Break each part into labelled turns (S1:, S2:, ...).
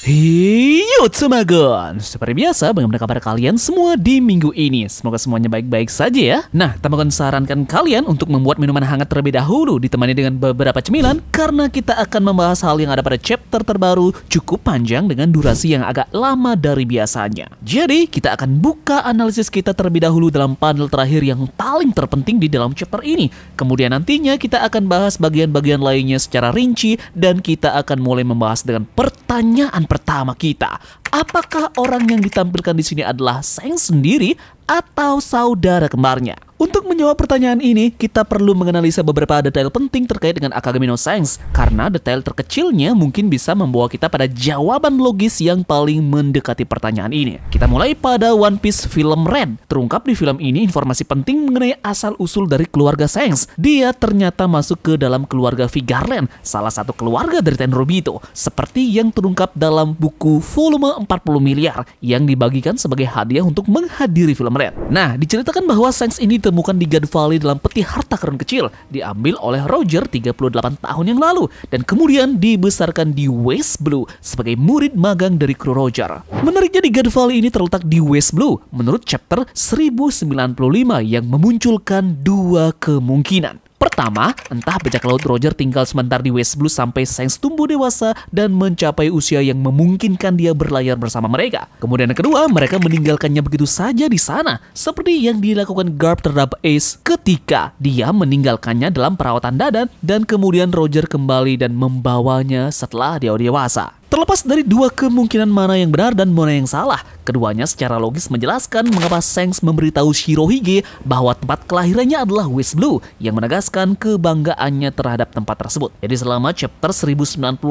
S1: Hiyo Tamagon, seperti biasa bagaimana kabar kalian semua di minggu ini? Semoga semuanya baik-baik saja ya. Nah, Tamagon sarankan kalian untuk membuat minuman hangat terlebih dahulu ditemani dengan beberapa cemilan karena kita akan membahas hal yang ada pada chapter terbaru cukup panjang dengan durasi yang agak lama dari biasanya. Jadi, kita akan buka analisis kita terlebih dahulu dalam panel terakhir yang paling terpenting di dalam chapter ini. Kemudian nantinya kita akan bahas bagian-bagian lainnya secara rinci dan kita akan mulai membahas dengan pertanyaan pertama kita. Apakah orang yang ditampilkan di sini adalah Shanks sendiri atau saudara kembarnya? Untuk menjawab pertanyaan ini, kita perlu menganalisa beberapa detail penting terkait dengan Akagami no Shanks, karena detail terkecilnya mungkin bisa membawa kita pada jawaban logis yang paling mendekati pertanyaan ini. Kita mulai pada One Piece film Red. Terungkap di film ini informasi penting mengenai asal-usul dari keluarga Shanks. Dia ternyata masuk ke dalam keluarga Vigarland, salah satu keluarga dari Tenryubito, seperti yang terungkap dalam buku volume 40 miliar yang dibagikan sebagai hadiah untuk menghadiri film Red. Nah, diceritakan bahwa Shanks ini ditemukan di God Valley dalam peti harta karun kecil, diambil oleh Roger 38 tahun yang lalu, dan kemudian dibesarkan di West Blue sebagai murid magang dari kru Roger. Menariknya di God Valley ini terletak di West Blue, menurut chapter 1095 yang memunculkan dua kemungkinan. Pertama, entah bajak laut Roger tinggal sebentar di West Blue sampai Shanks tumbuh dewasa dan mencapai usia yang memungkinkan dia berlayar bersama mereka. Kemudian yang kedua, mereka meninggalkannya begitu saja di sana, seperti yang dilakukan Garp terhadap Ace ketika dia meninggalkannya dalam perawatan dadan dan kemudian Roger kembali dan membawanya setelah dia dewasa. Terlepas dari dua kemungkinan mana yang benar dan mana yang salah, keduanya secara logis menjelaskan mengapa Shanks memberitahu Shirohige bahwa tempat kelahirannya adalah West Blue, yang menegaskan kebanggaannya terhadap tempat tersebut. Jadi selama chapter 1095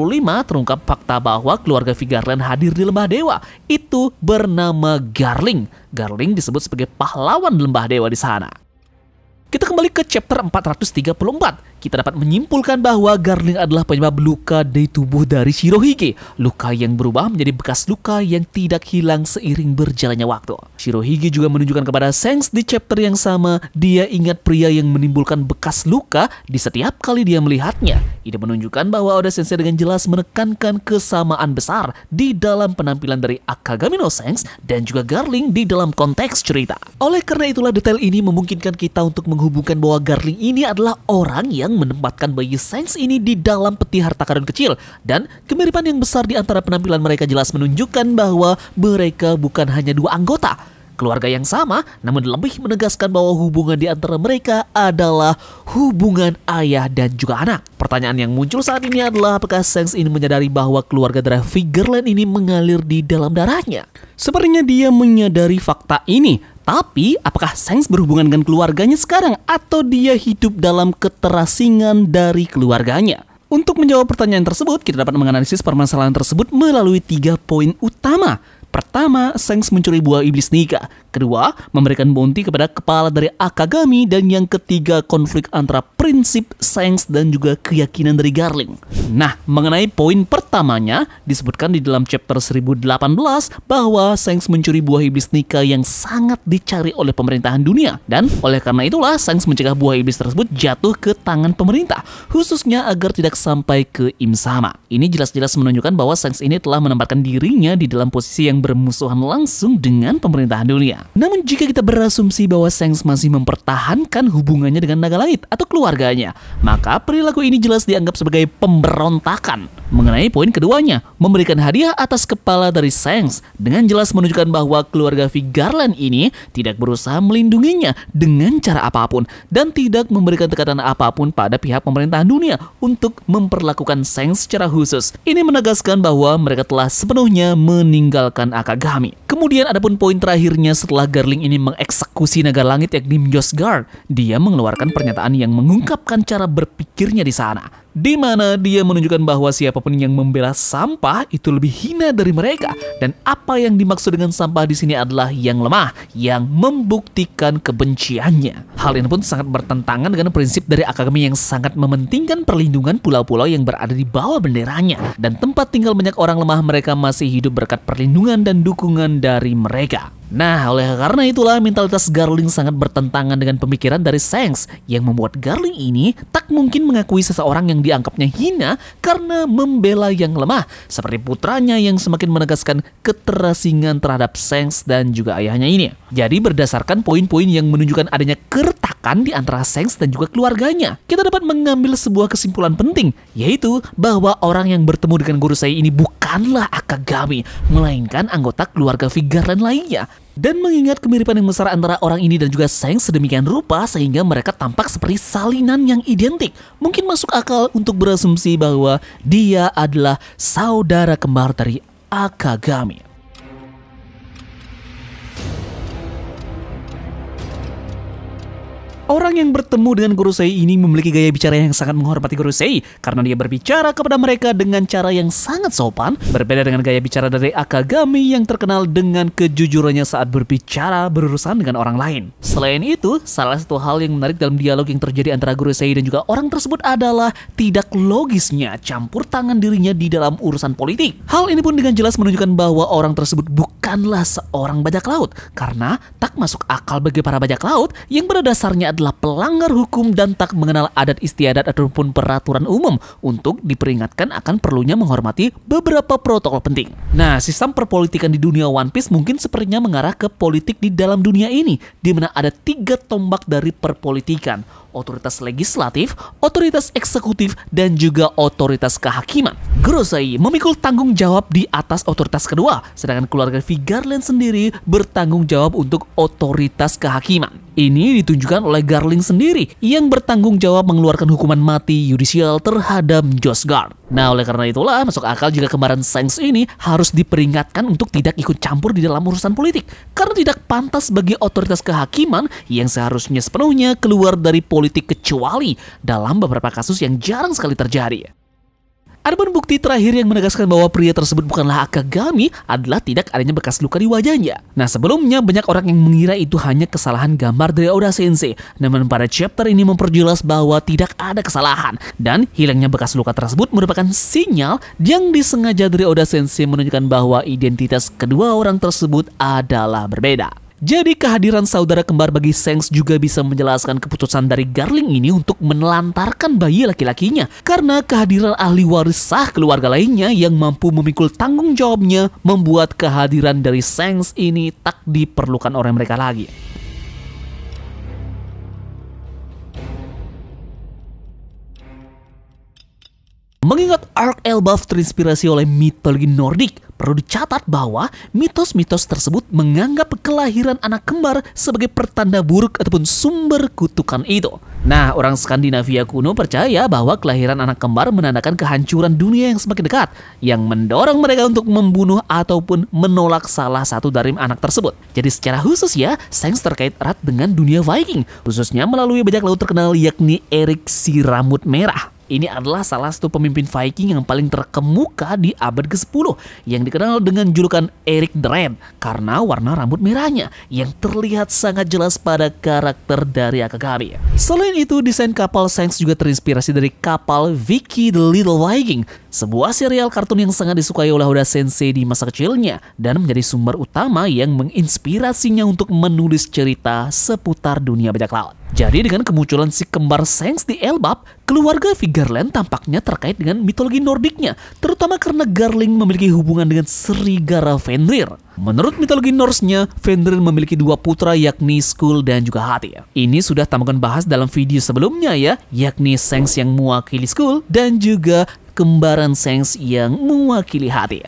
S1: terungkap fakta bahwa keluarga Vigarland hadir di Lembah Dewa, itu bernama Garling. Garling disebut sebagai pahlawan Lembah Dewa di sana. Kita kembali ke chapter 434. Kita dapat menyimpulkan bahwa Garling adalah penyebab luka di tubuh dari Shirohige. Luka yang berubah menjadi bekas luka yang tidak hilang seiring berjalannya waktu. Shirohige juga menunjukkan kepada Shanks di chapter yang sama, dia ingat pria yang menimbulkan bekas luka di setiap kali dia melihatnya. Ini menunjukkan bahwa Oda Sensei dengan jelas menekankan kesamaan besar di dalam penampilan dari Akagami no Shanks dan juga Garling di dalam konteks cerita. Oleh karena itulah detail ini memungkinkan kita untuk menghubungkan bahwa Garling ini adalah orang yang menempatkan bayi Shanks ini di dalam peti harta karun kecil, dan kemiripan yang besar di antara penampilan mereka jelas menunjukkan bahwa mereka bukan hanya dua anggota keluarga yang sama, namun lebih menegaskan bahwa hubungan di antara mereka adalah hubungan ayah dan juga anak. Pertanyaan yang muncul saat ini adalah apakah Shanks ini menyadari bahwa keluarga darah Vigarland ini mengalir di dalam darahnya? Sepertinya dia menyadari fakta ini. Tapi, apakah Shanks berhubungan dengan keluarganya sekarang atau dia hidup dalam keterasingan dari keluarganya? Untuk menjawab pertanyaan tersebut, kita dapat menganalisis permasalahan tersebut melalui 3 poin utama. Pertama, Shanks mencuri buah iblis Nika. Kedua, memberikan bounty kepada kepala dari Akagami. Dan yang ketiga, konflik antara prinsip Shanks dan juga keyakinan dari Garling. Nah, mengenai poin pertamanya, disebutkan di dalam chapter 1018 bahwa Shanks mencuri buah iblis Nika yang sangat dicari oleh pemerintahan dunia. Dan oleh karena itulah, Shanks mencegah buah iblis tersebut jatuh ke tangan pemerintah, khususnya agar tidak sampai ke Im Sama. Ini jelas-jelas menunjukkan bahwa Shanks ini telah menempatkan dirinya di dalam posisi yang bermusuhan langsung dengan pemerintahan dunia. Namun jika kita berasumsi bahwa Shanks masih mempertahankan hubungannya dengan naga langit atau keluarganya, maka perilaku ini jelas dianggap sebagai pemberontakan. Mengenai poin keduanya, memberikan hadiah atas kepala dari Shanks dengan jelas menunjukkan bahwa keluarga Vigarland ini tidak berusaha melindunginya dengan cara apapun dan tidak memberikan tekanan apapun pada pihak pemerintahan dunia untuk memperlakukan Shanks secara khusus. Ini menegaskan bahwa mereka telah sepenuhnya meninggalkan Akagami. Kemudian adapun poin terakhirnya setelah Garling ini mengeksekusi naga langit yakni Mjosgar, dia mengeluarkan pernyataan yang mengungkapkan cara berpikirnya di sana, di mana dia menunjukkan bahwa siapapun yang membela sampah itu lebih hina dari mereka, dan apa yang dimaksud dengan sampah di sini adalah yang lemah, yang membuktikan kebenciannya. Hal ini pun sangat bertentangan dengan prinsip dari Akagami yang sangat mementingkan perlindungan pulau-pulau yang berada di bawah benderanya, dan tempat tinggal banyak orang lemah mereka masih hidup berkat perlindungan dan dukungan dari mereka. Nah, oleh karena itulah mentalitas Garling sangat bertentangan dengan pemikiran dari Shanks yang membuat Garling ini tak mungkin mengakui seseorang yang yang dianggapnya hina karena membela yang lemah, seperti putranya yang semakin menegaskan keterasingan terhadap Shanks dan juga ayahnya ini. Jadi berdasarkan poin-poin yang menunjukkan adanya keretakan di antara Shanks dan juga keluarganya, kita dapat mengambil sebuah kesimpulan penting, yaitu bahwa orang yang bertemu dengan Gorosei ini bukanlah Akagami, melainkan anggota keluarga Vigarland lainnya. Dan mengingat kemiripan yang besar antara orang ini dan juga Shanks sedemikian rupa sehingga mereka tampak seperti salinan yang identik, mungkin masuk akal untuk berasumsi bahwa dia adalah saudara kembar dari Akagami. Orang yang bertemu dengan Gorosei ini memiliki gaya bicara yang sangat menghormati Gorosei karena dia berbicara kepada mereka dengan cara yang sangat sopan, berbeda dengan gaya bicara dari Akagami yang terkenal dengan kejujurannya saat berbicara berurusan dengan orang lain. Selain itu, salah satu hal yang menarik dalam dialog yang terjadi antara Gorosei dan juga orang tersebut adalah tidak logisnya campur tangan dirinya di dalam urusan politik. Hal ini pun dengan jelas menunjukkan bahwa orang tersebut bukanlah seorang bajak laut, karena tak masuk akal bagi para bajak laut yang pada dasarnya adalah pelanggar hukum dan tak mengenal adat istiadat ataupun peraturan umum untuk diperingatkan akan perlunya menghormati beberapa protokol penting. Nah, sistem perpolitikan di dunia One Piece mungkin sepertinya mengarah ke politik di dalam dunia ini, di mana ada 3 tombak dari perpolitikan: otoritas legislatif, otoritas eksekutif, dan juga otoritas kehakiman. Gorosei memikul tanggung jawab di atas otoritas kedua, sedangkan keluarga Vigarland sendiri bertanggung jawab untuk otoritas kehakiman. Ini ditunjukkan oleh Garling sendiri yang bertanggung jawab mengeluarkan hukuman mati yudisial terhadap Josh Guard. Nah, oleh karena itulah masuk akal jika kembaran Shanks ini harus diperingatkan untuk tidak ikut campur di dalam urusan politik, karena tidak pantas bagi otoritas kehakiman yang seharusnya sepenuhnya keluar dari politik kecuali dalam beberapa kasus yang jarang sekali terjadi. Adapun bukti terakhir yang menegaskan bahwa pria tersebut bukanlah Akagami adalah tidak adanya bekas luka di wajahnya. Nah, sebelumnya banyak orang yang mengira itu hanya kesalahan gambar dari Oda Sensei. Namun pada chapter ini memperjelas bahwa tidak ada kesalahan dan hilangnya bekas luka tersebut merupakan sinyal yang disengaja dari Oda Sensei menunjukkan bahwa identitas kedua orang tersebut adalah berbeda. Jadi kehadiran saudara kembar bagi Shanks juga bisa menjelaskan keputusan dari Garling ini untuk menelantarkan bayi laki-lakinya, karena kehadiran ahli waris sah keluarga lainnya yang mampu memikul tanggung jawabnya membuat kehadiran dari Shanks ini tak diperlukan oleh mereka lagi. Mengingat Ark Elbaf terinspirasi oleh mitologi Nordik, perlu dicatat bahwa mitos-mitos tersebut menganggap kelahiran anak kembar sebagai pertanda buruk ataupun sumber kutukan itu. Nah, orang Skandinavia kuno percaya bahwa kelahiran anak kembar menandakan kehancuran dunia yang semakin dekat, yang mendorong mereka untuk membunuh ataupun menolak salah satu dari anak tersebut. Jadi secara khusus ya, Shanks terkait erat dengan dunia Viking, khususnya melalui bajak laut terkenal yakni Erik si rambut merah. Ini adalah salah satu pemimpin Viking yang paling terkemuka di abad ke-10 yang dikenal dengan julukan Erik the Red karena warna rambut merahnya yang terlihat sangat jelas pada karakter dari Akagami. Selain itu, desain kapal Shanks juga terinspirasi dari kapal Vicky the Little Viking, sebuah serial kartun yang sangat disukai oleh Oda Sensei di masa kecilnya dan menjadi sumber utama yang menginspirasinya untuk menulis cerita seputar dunia bajak laut. Jadi dengan kemunculan si kembar Shanks di Elbaf, keluarga Vigarland tampaknya terkait dengan mitologi Nordiknya, terutama karena Garling memiliki hubungan dengan serigala Fenrir. Menurut mitologi Norse-nya, Fenrir memiliki 2 putra yakni Skull dan juga Hati. Ini sudah Tamagon bahas dalam video sebelumnya ya, yakni Shanks yang mewakili Skull dan juga kembaran Shanks yang mewakili Hati.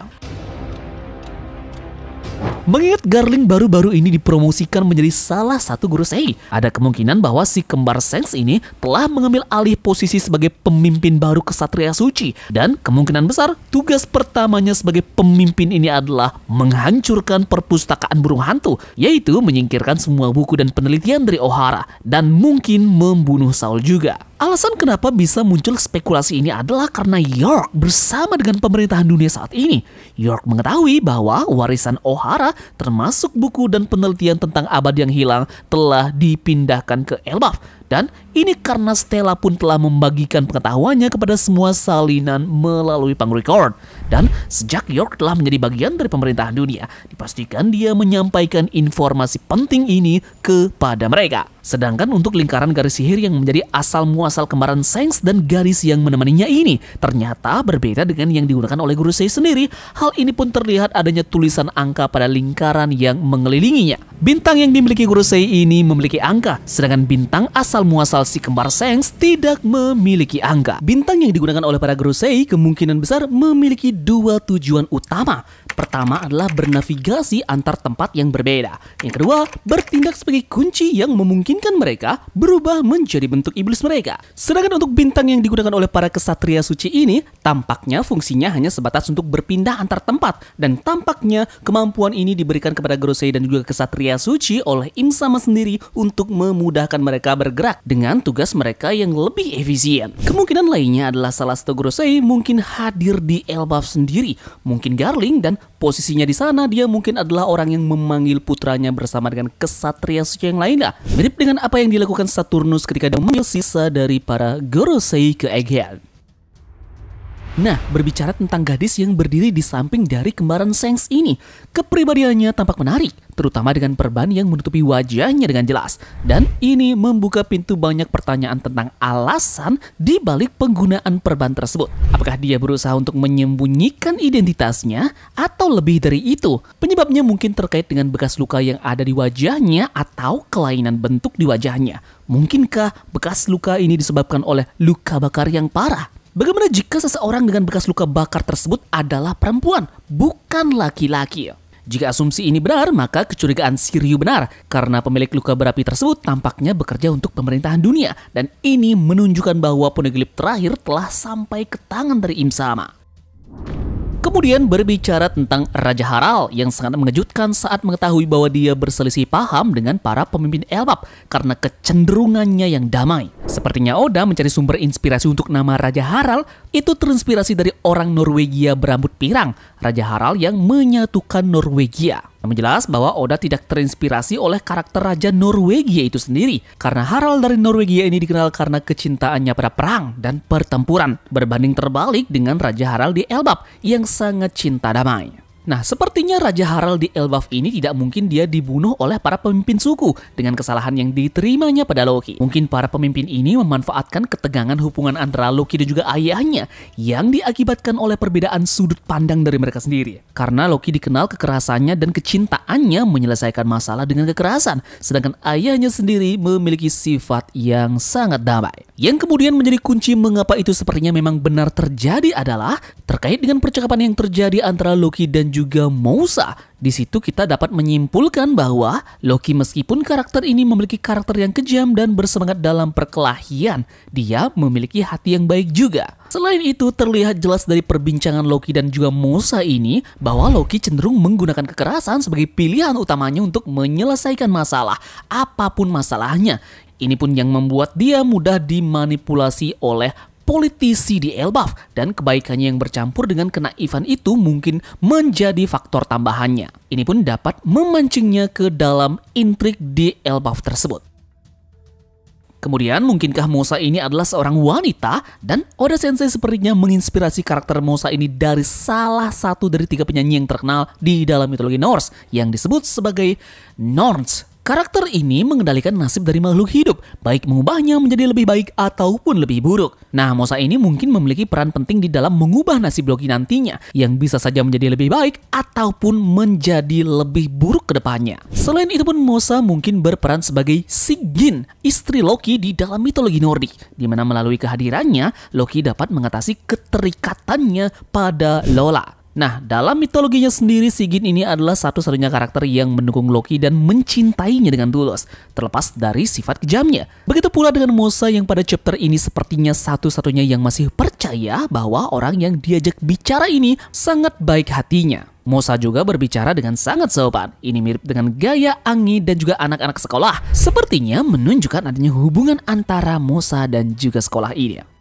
S1: Mengingat Garling baru-baru ini dipromosikan menjadi salah satu Gorosei, ada kemungkinan bahwa si kembar Shanks ini telah mengambil alih posisi sebagai pemimpin baru Ksatria Suci, dan kemungkinan besar tugas pertamanya sebagai pemimpin ini adalah menghancurkan perpustakaan burung hantu, yaitu menyingkirkan semua buku dan penelitian dari Ohara, dan mungkin membunuh Saul juga. Alasan kenapa bisa muncul spekulasi ini adalah karena York bersama dengan pemerintahan dunia saat ini. York mengetahui bahwa warisan Ohara termasuk buku dan penelitian tentang abad yang hilang telah dipindahkan ke Elbaf. Dan ini karena Stella pun telah membagikan pengetahuannya kepada semua salinan melalui pang-record. Dan sejak York telah menjadi bagian dari pemerintahan dunia, dipastikan dia menyampaikan informasi penting ini kepada mereka. Sedangkan untuk lingkaran garis sihir yang menjadi asal-muasal kembaran Shanks dan garis yang menemaninya ini ternyata berbeda dengan yang digunakan oleh Guru Sei sendiri. Hal ini pun terlihat adanya tulisan angka pada lingkaran yang mengelilinginya. Bintang yang dimiliki Guru Sei ini memiliki angka, sedangkan bintang asal-muasal si kembar Shanks tidak memiliki angka. Bintang yang digunakan oleh para Guru Sei kemungkinan besar memiliki dua tujuan utama. Pertama adalah bernavigasi antar tempat yang berbeda. Yang kedua, bertindak sebagai kunci yang memungkinkan mereka berubah menjadi bentuk iblis mereka. Sedangkan untuk bintang yang digunakan oleh para kesatria suci ini, tampaknya fungsinya hanya sebatas untuk berpindah antar tempat. Dan tampaknya kemampuan ini diberikan kepada Guru Sei dan juga kesatria suci oleh Im Sama sendiri untuk memudahkan mereka bergerak dengan tugas mereka yang lebih efisien. Kemungkinan lainnya adalah salah satu Guru Sei mungkin hadir di Elbaf sendiri, mungkin Garling, dan posisinya di sana dia mungkin adalah orang yang memanggil putranya bersama dengan kesatria suci yang lainnya. Mirip dengan apa yang dilakukan Saturnus ketika dia memanggil sisa dari para Guru Sei ke Egghead. Nah, berbicara tentang gadis yang berdiri di samping dari kembaran Shanks ini, kepribadiannya tampak menarik, terutama dengan perban yang menutupi wajahnya dengan jelas. Dan ini membuka pintu banyak pertanyaan tentang alasan di balik penggunaan perban tersebut. Apakah dia berusaha untuk menyembunyikan identitasnya, atau lebih dari itu, penyebabnya mungkin terkait dengan bekas luka yang ada di wajahnya atau kelainan bentuk di wajahnya. Mungkinkah bekas luka ini disebabkan oleh luka bakar yang parah? Bagaimana jika seseorang dengan bekas luka bakar tersebut adalah perempuan, bukan laki-laki? Jika asumsi ini benar, maka kecurigaan Shiryu benar, karena pemilik luka berapi tersebut tampaknya bekerja untuk pemerintahan dunia, dan ini menunjukkan bahwa Poneglyph terakhir telah sampai ke tangan dari Im Sama. Kemudian berbicara tentang Raja Harald yang sangat mengejutkan saat mengetahui bahwa dia berselisih paham dengan para pemimpin Elbaf karena kecenderungannya yang damai. Sepertinya Oda mencari sumber inspirasi untuk nama Raja Harald itu terinspirasi dari orang Norwegia berambut pirang, Raja Harald yang menyatukan Norwegia. Namun jelas bahwa Oda tidak terinspirasi oleh karakter Raja Norwegia itu sendiri, karena Harald dari Norwegia ini dikenal karena kecintaannya pada perang dan pertempuran, berbanding terbalik dengan Raja Harald di Elbaf yang sangat cinta damai. Nah, sepertinya Raja Harald di Elbaf ini tidak mungkin dia dibunuh oleh para pemimpin suku dengan kesalahan yang diterimanya pada Loki. Mungkin para pemimpin ini memanfaatkan ketegangan hubungan antara Loki dan juga ayahnya yang diakibatkan oleh perbedaan sudut pandang dari mereka sendiri. Karena Loki dikenal kekerasannya dan kecintaannya menyelesaikan masalah dengan kekerasan, sedangkan ayahnya sendiri memiliki sifat yang sangat damai. Yang kemudian menjadi kunci mengapa itu sepertinya memang benar terjadi adalah terkait dengan percakapan yang terjadi antara Loki dan juga Mousa. Di situ kita dapat menyimpulkan bahwa Loki meskipun karakter ini memiliki karakter yang kejam dan bersemangat dalam perkelahian, dia memiliki hati yang baik juga. Selain itu terlihat jelas dari perbincangan Loki dan juga Mousa ini bahwa Loki cenderung menggunakan kekerasan sebagai pilihan utamanya untuk menyelesaikan masalah, apapun masalahnya. Ini pun yang membuat dia mudah dimanipulasi oleh politisi di Elbaf, dan kebaikannya yang bercampur dengan kenaifan itu mungkin menjadi faktor tambahannya. Ini pun dapat memancingnya ke dalam intrik di Elbaf tersebut. Kemudian, mungkinkah Mousa ini adalah seorang wanita? Dan Oda Sensei sepertinya menginspirasi karakter Mousa ini dari salah satu dari 3 penyanyi yang terkenal di dalam mitologi Norse yang disebut sebagai Norns. Karakter ini mengendalikan nasib dari makhluk hidup, baik mengubahnya menjadi lebih baik ataupun lebih buruk. Nah, Mousa ini mungkin memiliki peran penting di dalam mengubah nasib Loki nantinya, yang bisa saja menjadi lebih baik ataupun menjadi lebih buruk ke depannya. Selain itu pun Mousa mungkin berperan sebagai Sigyn, istri Loki di dalam mitologi Nordik, di mana melalui kehadirannya, Loki dapat mengatasi keterikatannya pada Lola. Nah, dalam mitologinya sendiri, Sigyn ini adalah satu-satunya karakter yang mendukung Loki dan mencintainya dengan tulus, terlepas dari sifat kejamnya. Begitu pula dengan Mousa yang pada chapter ini sepertinya satu-satunya yang masih percaya bahwa orang yang diajak bicara ini sangat baik hatinya. Mousa juga berbicara dengan sangat sopan. Ini mirip dengan gaya Angi dan juga anak-anak sekolah. Sepertinya menunjukkan adanya hubungan antara Mousa dan juga sekolah ini.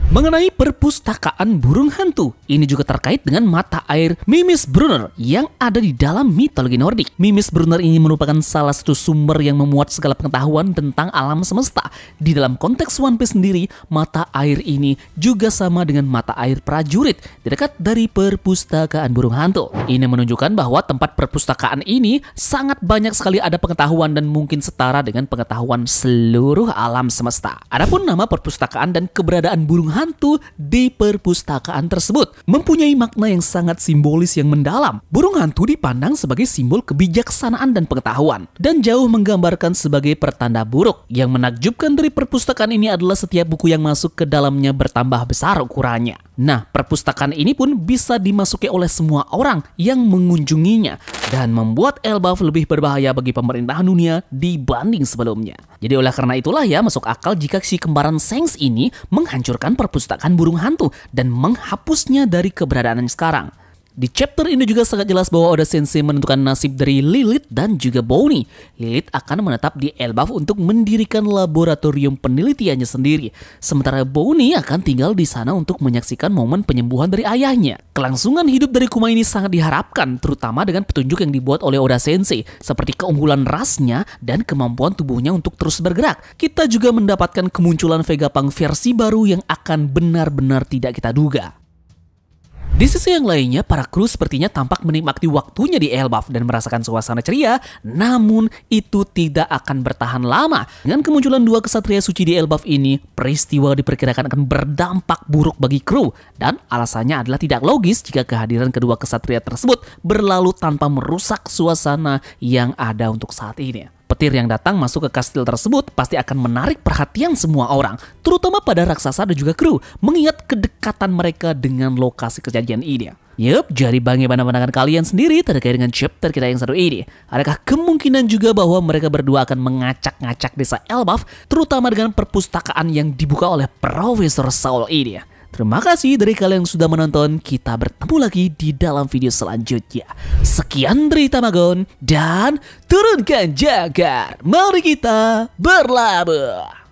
S1: Mengenai perpustakaan burung hantu, ini juga terkait dengan mata air Mimsbrunner yang ada di dalam mitologi Nordik. Mimsbrunner ini merupakan salah satu sumber yang memuat segala pengetahuan tentang alam semesta. Di dalam konteks One Piece sendiri, mata air ini juga sama dengan mata air prajurit di dekat dari perpustakaan burung hantu. Ini menunjukkan bahwa tempat perpustakaan ini sangat banyak sekali ada pengetahuan dan mungkin setara dengan pengetahuan seluruh alam semesta. Adapun nama perpustakaan dan keberadaan burung hantu di perpustakaan tersebut mempunyai makna yang sangat simbolis yang mendalam. Burung hantu dipandang sebagai simbol kebijaksanaan dan pengetahuan, dan jauh menggambarkan sebagai pertanda buruk. Yang menakjubkan dari perpustakaan ini adalah setiap buku yang masuk ke dalamnya bertambah besar ukurannya. Nah, perpustakaan ini pun bisa dimasuki oleh semua orang yang mengunjunginya dan membuat Elbaf lebih berbahaya bagi pemerintahan dunia dibanding sebelumnya. Jadi oleh karena itulah ya masuk akal jika si kembaran Shanks ini menghancurkan perpustakaan burung hantu dan menghapusnya dari keberadaannya sekarang. Di chapter ini juga sangat jelas bahwa Oda Sensei menentukan nasib dari Lilith dan juga Bonnie. Lilith akan menetap di Elbaf untuk mendirikan laboratorium penelitiannya sendiri. Sementara Bonnie akan tinggal di sana untuk menyaksikan momen penyembuhan dari ayahnya. Kelangsungan hidup dari Kuma ini sangat diharapkan, terutama dengan petunjuk yang dibuat oleh Oda Sensei, seperti keunggulan rasnya dan kemampuan tubuhnya untuk terus bergerak. Kita juga mendapatkan kemunculan Vegapunk versi baru yang akan benar-benar tidak kita duga. Di sisi yang lainnya, para kru sepertinya tampak menikmati waktunya di Elbaf dan merasakan suasana ceria, namun itu tidak akan bertahan lama. Dengan kemunculan dua kesatria suci di Elbaf ini, peristiwa diperkirakan akan berdampak buruk bagi kru, dan alasannya adalah tidak logis jika kehadiran kedua kesatria tersebut berlalu tanpa merusak suasana yang ada untuk saat ini. Petir yang datang masuk ke kastil tersebut pasti akan menarik perhatian semua orang, terutama pada raksasa dan juga kru, mengingat kedekatan mereka dengan lokasi kejadian ini. Yup, jadi bagaimana pandangan kalian sendiri terkait dengan chapter kita yang satu ini? Adakah kemungkinan juga bahwa mereka berdua akan mengacak-ngacak desa Elbaf, terutama dengan perpustakaan yang dibuka oleh Profesor Saul ini? Terima kasih dari kalian yang sudah menonton. Kita bertemu lagi di dalam video selanjutnya. Sekian dari Tamagon dan turunkan jangkar. Mari kita berlabuh.